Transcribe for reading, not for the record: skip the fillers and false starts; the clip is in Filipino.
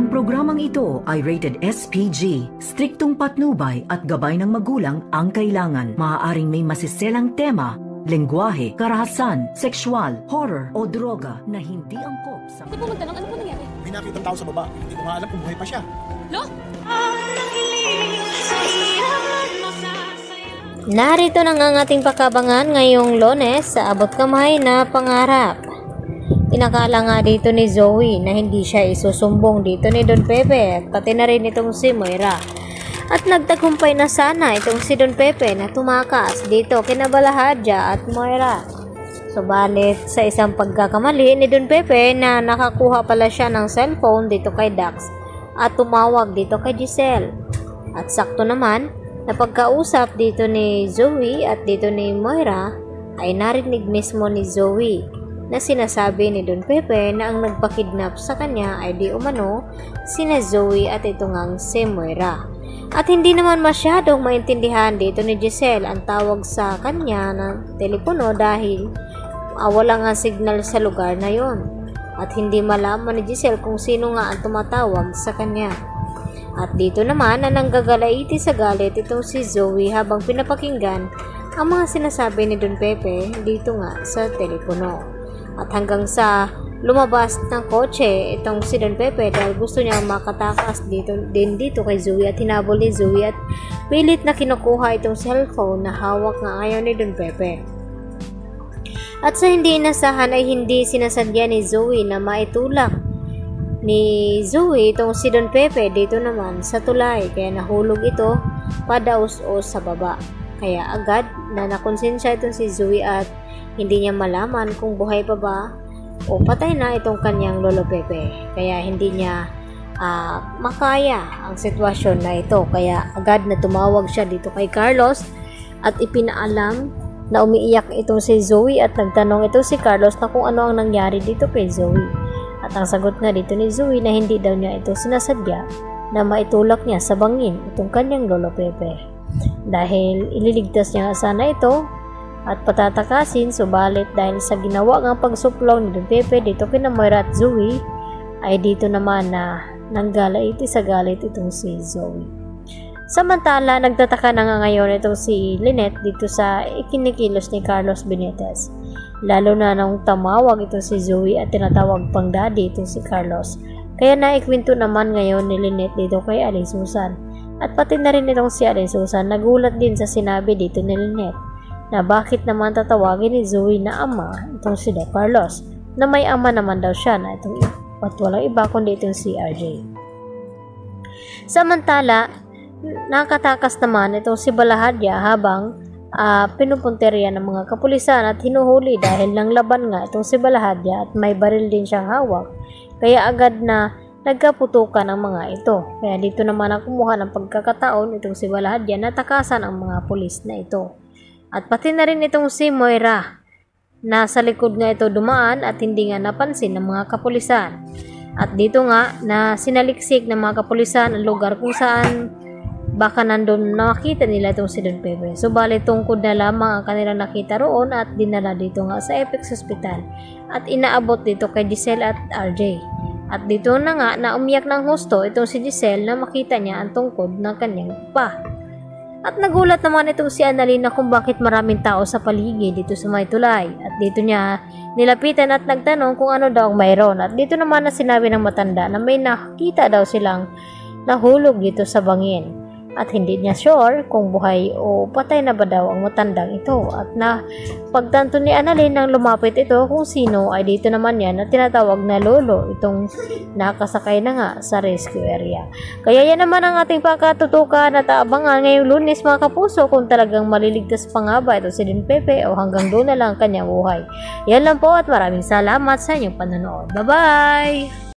Ang programang ito ay rated SPG. Striktong patnubay at gabay ng magulang ang kailangan. Maaaring may masiselang tema, lengguwahe, karahasan, sexual, horror o droga na hindi angkop sa... Hindi po magtanong, ano po nangyari? May nakitang tao sa baba. Hindi ko nga alam kung buhay pa siya. Lo? Narito na nga ang ating pakabangan ngayong Lunes sa abot kamay na pangarap. Inakala nga dito ni Zoe na hindi siya isusumbong dito ni Don Pepe at pati na rin itong si Moira. At nagtagumpay na sana itong si Don Pepe na tumakas dito kina Balahadja at Moira. Subalit sa isang pagkakamali ni Don Pepe na nakakuha pala siya ng cellphone dito kay Dax at tumawag dito kay Giselle. At sakto naman na pagkausap dito ni Zoe at dito ni Moira ay narinig mismo ni Zoe na sinasabi ni Don Pepe na ang nagpakidnap sa kanya ay di umano sina Zoe at ito ngang si Moira. At hindi naman masyadong maintindihan dito ni Giselle ang tawag sa kanya ng telepono dahil wala nga signal sa lugar na yon. At hindi malaman ni Giselle kung sino nga ang tumatawag sa kanya. At dito naman na nanggagalaiti sa galit itong si Zoe habang pinapakinggan ang mga sinasabi ni Don Pepe dito nga sa telepono. At hanggang sa lumabas ng kotse itong si Don Pepe dahil gusto niya makatakas dito kay Zoe at hinabol ni Zoe at pilit na kinukuha itong cellphone na hawak nga ayaw ni Don Pepe. At sa hindi inasahan ay hindi sinasadya ni Zoe na maitulak ni Zoe itong si Don Pepe dito naman sa tulay kaya nahulog ito padaos-os sa baba. Kaya agad na nakonsensya itong si Zoe at hindi niya malaman kung buhay pa ba o patay na itong kanyang Lolo Pepe. Kaya hindi niya makaya ang sitwasyon na ito. Kaya agad na tumawag siya dito kay Carlos at ipinaalam na umiiyak itong si Zoe at nagtanong ito si Carlos na kung ano ang nangyari dito kay Zoe. At ang sagot nga dito ni Zoe na hindi daw niya ito sinasadya na maitulak niya sa bangin itong kanyang Lolo Pepe. Dahil ililigtas niya sana ito at patatakasin, subalit dahil sa ginawa ng pagsuplaw ni Don Pepe dito kina Moira at Zoe ay dito naman na nanggalaiti sa galit itong si Zoe. Samantala, nagtataka na nga ngayon itong si Lynette dito sa ikinikilos ni Carlos Benitez. Lalo na nung tamawag itong si Zoe at tinatawag pang daddy itong si Carlos. Kaya naikwento naman ngayon ni Lynette dito kay Aling Susan. At pati na rin itong si Aling Susan nagulat din sa sinabi dito ni Lynette na bakit naman tatawagin ni Zoe na ama itong si Don Carlos na may ama naman daw siya na itong at walang iba kundi itong si RJ. Samantala, nakatakas naman itong si Balahadja habang pinupunteriya ng mga kapulisan at hinuhuli dahil lang laban nga itong si Balahadja at may baril din siyang hawak. Kaya agad na nagkaputukan ang mga ito. Kaya dito naman ang kumuha ng pagkakataon itong si Balahadja na takasan ang mga pulis na ito. At pati na rin itong si Moira. Nasa likod nga ito dumaan at hindi nga napansin ng mga kapulisan. At dito nga na sinaliksik ng mga kapulisan ang lugar kung saan baka nandun nakita nila itong si Don Pepe. Subalit tungkod na lamang ang kanilang nakita roon at dinala dito nga sa Apex Hospital. At inaabot dito kay Giselle at RJ. At dito na nga na umiyak ng husto itong si Giselle na makita niya ang tungkod ng kanyang pa. At nagulat naman itong si Annalena kung bakit maraming tao sa paligid dito sa may tulay. At dito niya nilapitan at nagtanong kung ano daw ang mayroon. At dito naman na sinabi ng matanda na may nakita daw silang nahulog dito sa bangin. At hindi niya sure kung buhay o patay na ba daw ang matandang ito. At na pagtanto ni Annalena nang lumapit ito kung sino ay dito naman yan na tinatawag na lolo itong nakasakay na nga sa rescue area. Kaya yan naman ang ating pakatutukan at abangan ngayong Lunes mga kapuso kung talagang maliligtas pa nga ba ito si Don Pepe o hanggang doon na lang kanyang buhay. Yan lang po at maraming salamat sa inyong panonood. Bye-bye!